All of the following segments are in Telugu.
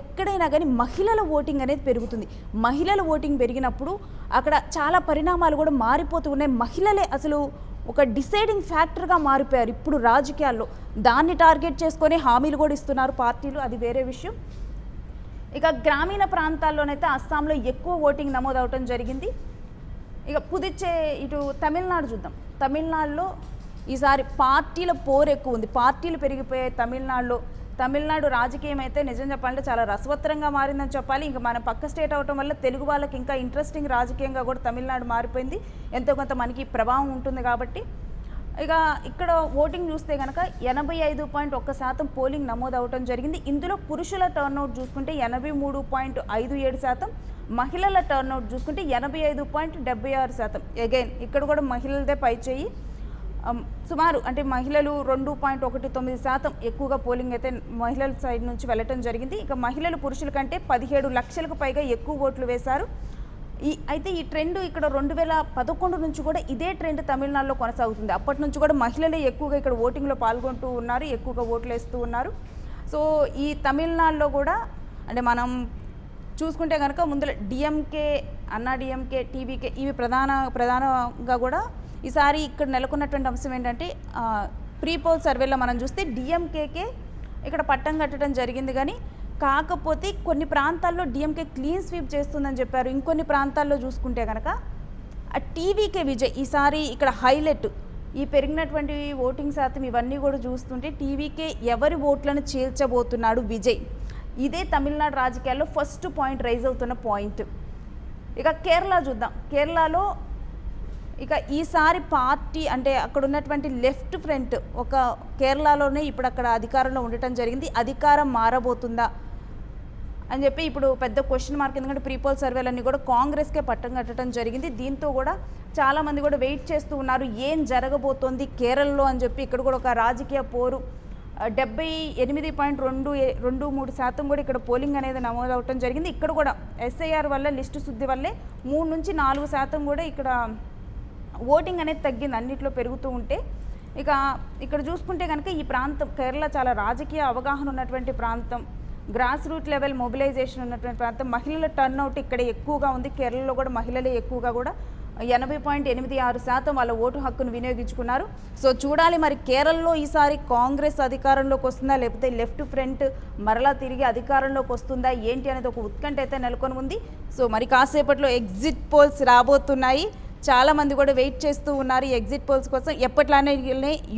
ఎక్కడైనా కానీ మహిళల ఓటింగ్ అనేది పెరుగుతుంది. మహిళల ఓటింగ్ పెరిగినప్పుడు అక్కడ చాలా పరిణామాలు కూడా మారిపోతూ ఉన్నాయి. మహిళలే అసలు ఒక డిసైడింగ్ ఫ్యాక్టర్గా మారిపోయారు ఇప్పుడు రాజకీయాల్లో. దాన్ని టార్గెట్ చేసుకొని హామీలు కూడా ఇస్తున్నారు పార్టీలు, అది వేరే విషయం. ఇక గ్రామీణ ప్రాంతాల్లోనైతే అస్సాంలో ఎక్కువ ఓటింగ్ నమోదవటం జరిగింది. ఇక ఇటు తమిళనాడు చూద్దాం. తమిళనాడులో ఈసారి పార్టీల పోరు ఎక్కువ ఉంది, పార్టీలు పెరిగిపోయాయి తమిళనాడులో. తమిళనాడు రాజకీయం అయితే నిజం చెప్పాలంటే చాలా రసవత్తరంగా మారిందని చెప్పాలి. ఇంకా మన పక్క స్టేట్ అవటం వల్ల తెలుగు వాళ్ళకి ఇంకా ఇంట్రెస్టింగ్ రాజకీయంగా కూడా తమిళనాడు మారిపోయింది. ఎంతో కొంత మనకి ప్రభావం ఉంటుంది కాబట్టి. ఇక ఇక్కడ ఓటింగ్ చూస్తే కనుక 85.1% పోలింగ్ నమోదు అవటం జరిగింది. ఇందులో పురుషుల టర్నౌట్ చూసుకుంటే 83.57%, మహిళల టర్నౌట్ చూసుకుంటే 85.76%. అగైన్ ఇక్కడ కూడా మహిళలదే పైచేయి. సుమారు అంటే మహిళలు 2.19% ఎక్కువగా పోలింగ్ అయితే మహిళల సైడ్ నుంచి వెళ్ళటం జరిగింది. ఇక మహిళలు పురుషుల కంటే 17 లక్షలకు పైగా ఎక్కువ ఓట్లు వేశారు. అయితే ఈ ట్రెండ్ ఇక్కడ 2011 నుంచి కూడా ఇదే ట్రెండ్ తమిళనాడులో కొనసాగుతుంది. అప్పటి నుంచి కూడా మహిళలే ఎక్కువగా ఇక్కడ ఓటింగ్లో పాల్గొంటూ ఉన్నారు, ఎక్కువగా ఓట్లు వేస్తూ ఉన్నారు. సో ఈ తమిళనాడులో కూడా అంటే మనం చూసుకుంటే కనుక ముందర డిఎంకే, అన్నా డిఎంకే, టీవీకే ఇవి ప్రధానంగా కూడా ఈసారి ఇక్కడ నెలకొన్నటువంటి అంశం ఏంటంటే ప్రీ పోల్ సర్వేలో మనం చూస్తే డిఎంకేకే ఇక్కడ పట్టం కట్టడం జరిగింది. కానీ కాకపోతే కొన్ని ప్రాంతాల్లో డిఎంకే క్లీన్ స్వీప్ చేస్తుందని చెప్పారు. ఇంకొన్ని ప్రాంతాల్లో చూసుకుంటే కనుక టీవీకే విజయ్ ఈసారి ఇక్కడ హైలైట్. ఈ పెరిగినటువంటి ఓటింగ్ శాతం ఇవన్నీ కూడా చూస్తుంటే టీవీకే ఎవరి ఓట్లను చీల్చబోతున్నాడు విజయ్, ఇదే తమిళనాడు రాజకీయాల్లో ఫస్ట్ పాయింట్ రైజ్ అవుతున్న పాయింట్. ఇక కేరళ చూద్దాం. కేరళలో ఇక ఈసారి పార్టీ అంటే అక్కడ ఉన్నటువంటి లెఫ్ట్ ఫ్రంట్ ఒక కేరళలోనే ఇప్పుడు అక్కడ అధికారంలో ఉండటం జరిగింది. అధికారం మారబోతుందా అని చెప్పి ఇప్పుడు పెద్ద క్వశ్చన్ మార్క్. ఎందుకంటే ప్రీపోల్ సర్వేలన్నీ కూడా కాంగ్రెస్కే పట్టం కట్టడం జరిగింది. దీంతో కూడా చాలామంది కూడా వెయిట్ చేస్తూ ఉన్నారు ఏం జరగబోతోంది కేరళలో అని చెప్పి. ఇక్కడ కూడా ఒక రాజకీయ పోరు 78.23% కూడా ఇక్కడ పోలింగ్ అనేది నమోదవటం జరిగింది. ఇక్కడ కూడా ఎస్ఐఆర్ వల్ల లిస్టు శుద్ధి వల్లే 3 నుంచి 4% కూడా ఇక్కడ ఓటింగ్ అనేది తగ్గింది, అన్నిట్లో పెరుగుతూ ఉంటే. ఇక ఇక్కడ చూసుకుంటే కనుక ఈ ప్రాంతం కేరళ చాలా రాజకీయ అవగాహన ఉన్నటువంటి ప్రాంతం, గ్రాస్ రూట్ లెవెల్ మొబిలైజేషన్ ఉన్నటువంటి ప్రాంతం. మహిళల టర్న్అవుట్ ఇక్కడ ఎక్కువగా ఉంది. కేరళలో కూడా మహిళలే ఎక్కువగా కూడా 80.86% వాళ్ళ ఓటు హక్కును వినియోగించుకున్నారు. సో చూడాలి మరి కేరళలో ఈసారి కాంగ్రెస్ అధికారంలోకి వస్తుందా, లేకపోతే లెఫ్ట్ ఫ్రంట్ మరలా తిరిగి అధికారంలోకి వస్తుందా ఏంటి అనేది ఒక ఉత్కంఠ అయితే నెలకొని ఉంది. సో మరి కాసేపట్లో ఎగ్జిట్ పోల్స్ రాబోతున్నాయి. చాలామంది కూడా వెయిట్ చేస్తూ ఉన్నారు ఈ ఎగ్జిట్ పోల్స్ కోసం. ఎప్పట్లానే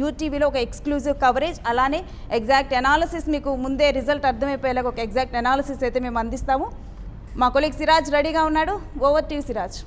యూటీవీలో ఒక ఎక్స్క్లూజివ్ కవరేజ్, అలానే ఎగ్జాక్ట్ అనాలిసిస్ మీకు ముందే రిజల్ట్ అర్థమైపోయేలాగా ఒక ఎగ్జాక్ట్ అనాలిసిస్ అయితే మేము అందిస్తాము. మా కొలీగ్ సిరాజ్ రెడీగా ఉన్నాడు. Over to Siraj.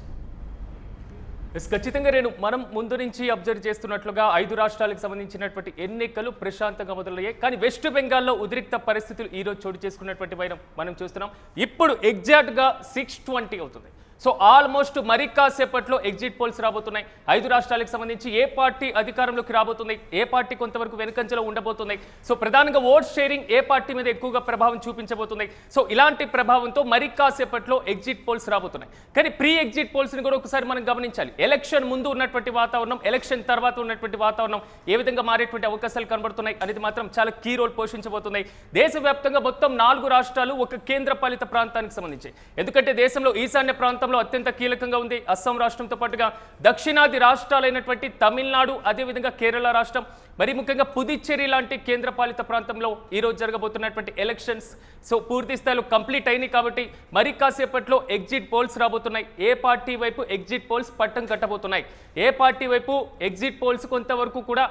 ఖచ్చితంగా మనం ముందు నుంచి అబ్జర్వ్ చేస్తున్నట్లుగా 5 రాష్ట్రాలకు సంబంధించినటువంటి ఎన్నికలు ప్రశాంతంగా మొదలయ్యాయి. కానీ వెస్ట్ బెంగాల్లో ఉద్రిక్త పరిస్థితులు ఈరోజు చోటు చేసుకున్నటువంటి మనం చూస్తున్నాం. ఇప్పుడు ఎగ్జాక్ట్గా 6:20 అవుతుంది. సో ఆల్మోస్ట్ మరి కాసేపట్లో ఎగ్జిట్ పోల్స్ రాబోతున్నాయి. 5 రాష్ట్రాలకు సంబంధించి ఏ పార్టీ అధికారంలోకి రాబోతుంది, ఏ పార్టీ కొంతవరకు వెనుకంజలో ఉండబోతున్నాయి. సో ప్రధానంగా ఓట్ షేరింగ్ ఏ పార్టీ మీద ఎక్కువగా ప్రభావం చూపించబోతున్నాయి. సో ఇలాంటి ప్రభావంతో మరి కాసేపట్లో ఎగ్జిట్ పోల్స్ రాబోతున్నాయి. కానీ ప్రీ ఎగ్జిట్ పోల్స్ని కూడా ఒకసారి మనం గమనించాలి. ఎలక్షన్ ముందు ఉన్నటువంటి వాతావరణం, ఎలక్షన్ తర్వాత ఉన్నటువంటి వాతావరణం ఏ విధంగా మారేటువంటి అవకాశాలు కనబడుతున్నాయి అనేది మాత్రం చాలా కీ రోల్ పోషించబోతున్నాయి. దేశవ్యాప్తంగా మొత్తం 4 రాష్ట్రాలు ఒక కేంద్ర పాలిత ప్రాంతానికి సంబంధించి. ఎందుకంటే దేశంలో ఈశాన్య ప్రాంతం అత్యంత కీలకంగా ఉంది. అస్సాం రాష్ట్రంతో పాటుగా దక్షిణాది రాష్ట్రాలైనటువంటి తమిళనాడు, అదేవిధంగా కేరళ రాష్ట్రం, మరి ముఖ్యంగా పుదుచ్చేరి లాంటి కేంద్ర పాలిత ప్రాంతంలో ఈరోజు జరగబోతున్నటువంటి ఎలక్షన్స్ సో పూర్తి స్థాయిలో కంప్లీట్ అయినాయి. కాబట్టి మరి కాసేపట్లో ఎగ్జిట్ పోల్స్ రాబోతున్నాయి. ఏ పార్టీ వైపు ఎగ్జిట్ పోల్స్ పట్టం కట్టబోతున్నాయి, ఏ పార్టీ వైపు ఎగ్జిట్ పోల్స్ కొంతవరకు కూడా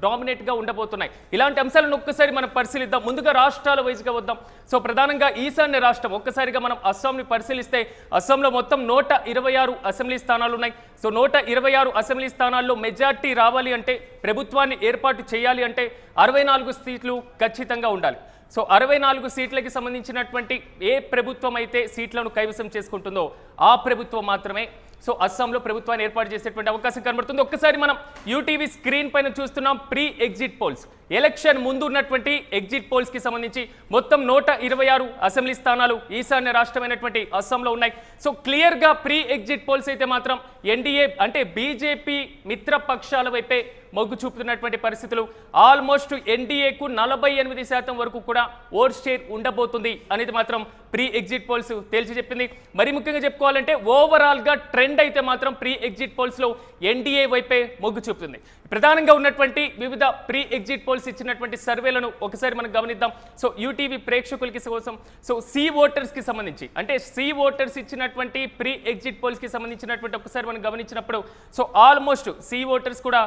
డామినేట్గా ఉండబోతున్నాయి. ఇలాంటి అంశాలను ఒక్కసారి మనం పరిశీలిద్దాం. ముందుగా రాష్ట్రాల వైజ్గా వద్దాం. సో ప్రధానంగా ఈశాన్య రాష్ట్రం ఒక్కసారిగా మనం అస్సాంని పరిశీలిస్తే అస్సాంలో మొత్తం 126 అసెంబ్లీ స్థానాలు ఉన్నాయి. సో 126 అసెంబ్లీ స్థానాల్లో మెజార్టీ రావాలి అంటే, ప్రభుత్వాన్ని ఏర్పాటు చేయాలి అంటే 64 సీట్లు ఖచ్చితంగా ఉండాలి. సో 64 సీట్లకి సంబంధించినటువంటి ఏ ప్రభుత్వం అయితే సీట్లను కైవసం చేసుకుంటుందో ఆ ప్రభుత్వం మాత్రమే సో అస్సాంలో ప్రభుత్వాన్ని ఏర్పాటు చేసేటువంటి అవకాశం కనబడుతుంది. ఒక్కసారి మనం యూటీవీ స్క్రీన్ పైన చూస్తున్నాం ప్రీ ఎగ్జిట్ పోల్స్. ఎలక్షన్ ముందు ఉన్నటువంటి ఎగ్జిట్ పోల్స్కి సంబంధించి మొత్తం 126 అసెంబ్లీ స్థానాలు ఈశాన్య రాష్ట్రమైనటువంటి అస్సాంలో ఉన్నాయి. సో క్లియర్గా ప్రీ ఎగ్జిట్ పోల్స్ అయితే మాత్రం ఎన్డీఏ అంటే బీజేపీ మిత్ర పక్షాల వైపే మొగ్గు చూపుతున్నటువంటి పరిస్థితులు. ఆల్మోస్ట్ ఎన్డీఏకు 48% వరకు కూడా ఓట్ షేర్ ఉండబోతుంది అనేది మాత్రం ప్రీ ఎగ్జిట్ పోల్స్ తేల్చి చెప్పింది. మరి ముఖ్యంగా చెప్పుకోవాలంటే ఓవరాల్గా ట్రెండ్ అయితే మాత్రం ప్రీ ఎగ్జిట్ పోల్స్లో ఎన్డీఏ వైపే మొగ్గు చూపుతుంది. ప్రధానంగా ఉన్నటువంటి వివిధ ప్రీ ఎగ్జిట్ పోల్స్ ఇచ్చినటువంటి సర్వేలను ఒకసారి మనం గమనిద్దాం. సో యూటీవీ ప్రేక్షకులకి కోసం సో సి ఓటర్స్కి సంబంధించి అంటే సి ఓటర్స్ ఇచ్చినటువంటి ప్రీ ఎగ్జిట్ పోల్స్కి సంబంధించినటువంటి ఒకసారి మనం గమనించినప్పుడు సో ఆల్మోస్ట్ సి ఓటర్స్ కూడా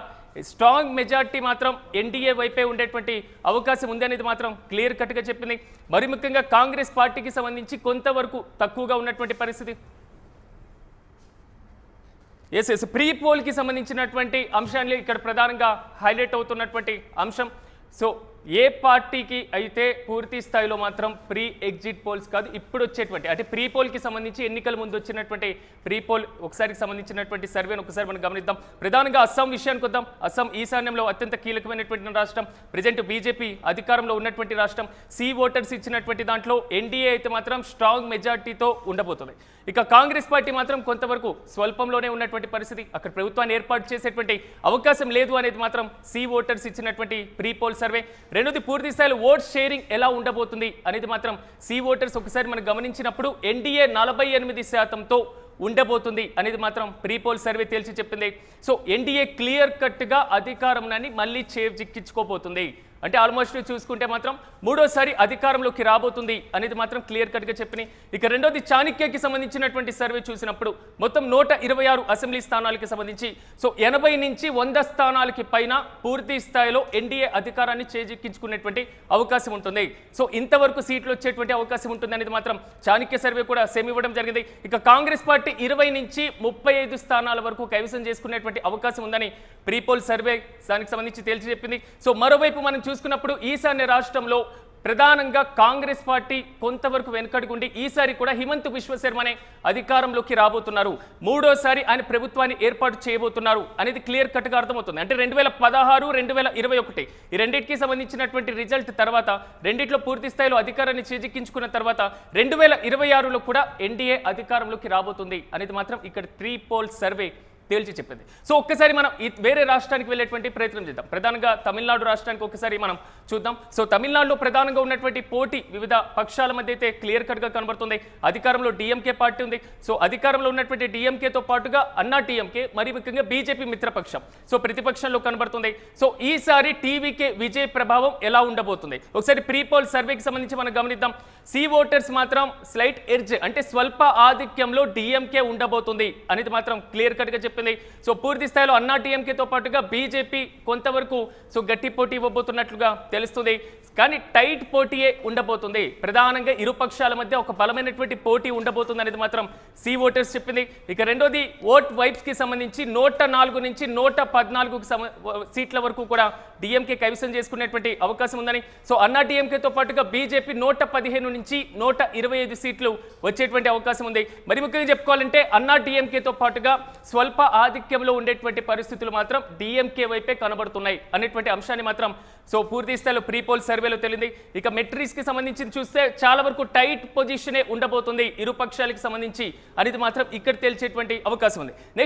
స్ట్రాంగ్ మెజార్టీ మాత్రం ఎన్డీఏ వైపే ఉండేటువంటి అవకాశం ఉంది అనేది మాత్రం క్లియర్ కట్గా చెప్పింది. మరి ముఖ్యంగా కాంగ్రెస్ పార్టీకి సంబంధించి కొంతవరకు తక్కువగా ఉన్నటువంటి పరిస్థితి. ఎస్ ప్రీ పోల్కి సంబంధించినటువంటి అంశాన్ని ఇక్కడ ప్రధానంగా హైలైట్ అవుతున్నటువంటి అంశం. సో ఏ పార్టీకి అయితే పూర్తి స్థాయిలో మాత్రం ప్రీ ఎగ్జిట్ పోల్స్ కాదు, ఇప్పుడు వచ్చేటువంటి అంటే ప్రీ పోల్కి సంబంధించి ఎన్నికల ముందు వచ్చినటువంటి ప్రీ పోల్ ఒకసారికి సంబంధించినటువంటి సర్వేను ఒకసారి మనం గమనిద్దాం. ప్రధానంగా అస్సాం విషయానికి వద్దాం. అస్సాం ఈశాన్యంలో అత్యంత కీలకమైనటువంటి రాష్ట్రం, ప్రజెంట్ బీజేపీ అధికారంలో ఉన్నటువంటి రాష్ట్రం. సి ఓటర్స్ ఇచ్చినటువంటి దాంట్లో ఎన్డీఏ అయితే మాత్రం స్ట్రాంగ్ మెజార్టీతో ఉండబోతుంది. ఇక కాంగ్రెస్ పార్టీ మాత్రం కొంతవరకు స్వల్పంలోనే ఉన్నటువంటి పరిస్థితి, అక్కడ ప్రభుత్వాన్ని ఏర్పాటు చేసేటువంటి అవకాశం లేదు అనేది మాత్రం సి ఓటర్స్ ఇచ్చినటువంటి ప్రీ పోల్ సర్వే. రెండోది పూర్తి స్థాయిలో ఓట్ షేరింగ్ ఎలా ఉండబోతుంది అనేది మాత్రం సి ఓటర్స్ ఒకసారి మనం గమనించినప్పుడు ఎన్డీఏ 48%తో ఉండబోతుంది అనేది మాత్రం ప్రీ పోల్ సర్వే తేల్చి చెప్పింది. సో ఎన్డీఏ క్లియర్ కట్గా అధికారాన్ని మళ్ళీ చేజిక్కించుకోబోతుంది. అంటే ఆల్మోస్ట్ చూసుకుంటే మాత్రం మూడోసారి అధికారంలోకి రాబోతుంది అనేది మాత్రం క్లియర్ కట్గా చెప్పినాయి. ఇక రెండోది చాణక్యకి సంబంధించినటువంటి సర్వే చూసినప్పుడు మొత్తం 126 అసెంబ్లీ స్థానాలకి సంబంధించి సో 80 నుంచి 100 స్థానాలకి పైన పూర్తి స్థాయిలో ఎన్డీఏ అధికారాన్ని చేజిక్కించుకునేటువంటి అవకాశం ఉంటుంది. సో ఇంతవరకు సీట్లు వచ్చేటువంటి అవకాశం ఉంటుంది అనేది మాత్రం చాణక్య సర్వే కూడా సేమ్ ఇవ్వడం జరిగింది. ఇక కాంగ్రెస్ పార్టీ 20 నుంచి 35 స్థానాల వరకు కైవసం చేసుకునేటువంటి అవకాశం ఉందని ప్రీ పోల్ సర్వే దానికి సంబంధించి తేల్చి చెప్పింది. సో మరోవైపు మనం చూసుకున్నప్పుడు ఈశాన్య రాష్ట్రంలో ప్రధానంగా కాంగ్రెస్ పార్టీ కొంతవరకు వెనుకడుగుండి ఈసారి కూడా హిమంత్ బిశ్వ శర్మనే అధికారంలోకి రాబోతున్నారు, మూడోసారి ఆయన ప్రభుత్వాన్ని ఏర్పాటు చేయబోతున్నారు అనేది క్లియర్ కట్గా అర్థమవుతుంది. అంటే 2016, 2021 ఈ రెండింటికి సంబంధించినటువంటి రిజల్ట్ తర్వాత రెండిట్లో పూర్తి స్థాయిలో అధికారాన్ని చేజిక్కించుకున్న తర్వాత 2026లో కూడా ఎన్డీఏ అధికారంలోకి రాబోతుంది అనేది మాత్రం ఇక్కడ ప్రీ పోల్ సర్వే తేల్చి చెప్పింది. సో ఒక్కసారి మనం వేరే రాష్ట్రానికి వెళ్ళేటువంటి ప్రయత్నం చేద్దాం. ప్రధానంగా తమిళనాడు రాష్ట్రానికి ఒకసారి మనం చూద్దాం. సో తమిళనాడులో ప్రధానంగా ఉన్నటువంటి పోటీ వివిధ పక్షాల మధ్య అయితే క్లియర్ కట్గా కనబడుతుంది. అధికారంలో డిఎంకే పార్టీ ఉంది. సో అధికారంలో ఉన్నటువంటి డిఎంకేతో పాటుగా అన్నా టీఎంకే, మరి ముఖ్యంగా బీజేపీ మిత్రపక్షం సో ప్రతిపక్షంలో కనబడుతుంది. సో ఈసారి టీవీకే విజయ ప్రభావం ఎలా ఉండబోతుంది ఒకసారి ప్రీ పోల్ సర్వేకి సంబంధించి మనం గమనిద్దాం. సి ఓటర్స్ మాత్రం స్లైట్ ఎడ్జ్ అంటే స్వల్ప ఆధిక్యంలో డిఎంకే ఉండబోతుంది అనేది మాత్రం క్లియర్ కట్గా చెప్పింది. సో పూర్తి స్థాయిలో అన్నా టీఎంకేతో పాటుగా బీజేపీ కొంతవరకు సో గట్టి పోటీ ఇవ్వబోతున్నట్లుగా తెలుస్తుంది. కానీ టైట్ పోటీయే ఉండబోతుంది. ప్రధానంగా ఇరు పక్షాల మధ్య ఒక బలమైనటువంటి పోటీ ఉండబోతుంది అనేది మాత్రం సి ఓటర్స్ చెప్పింది. ఇక రెండోది ఓట్ వైప్స్ కి సంబంధించి 104 నుంచి 114 సీట్ల వరకు కూడా డిఎంకే కైవసం చేసుకునేటువంటి అవకాశం ఉందని. సో అన్నా టీఎంకేతో పాటుగా బీజేపీ 115 నుంచి 125 సీట్లు వచ్చేటువంటి అవకాశం ఉంది. మరి ముఖ్యంగా చెప్పుకోవాలంటే అన్నా టీఎంకేతో పాటుగా స్వల్ప ఆధిక్యంలో ఉండేటువంటి పరిస్థితులు మాత్రం డిఎంకే వైపే కనబడుతున్నాయి అనేటువంటి అంశాన్ని మాత్రం సో పూర్తి స్థాయిలో ప్రీ పోల్ సర్వేలో తెలింది. ఇక మెట్రిక్స్ కి సంబంధించి చూస్తే చాలా వరకు టైట్ పొజిషనే ఉండబోతుంది ఇరు పక్షాలకు సంబంధించి అనేది మాత్రం ఇక్కడ తేల్చేటువంటి అవకాశం ఉంది.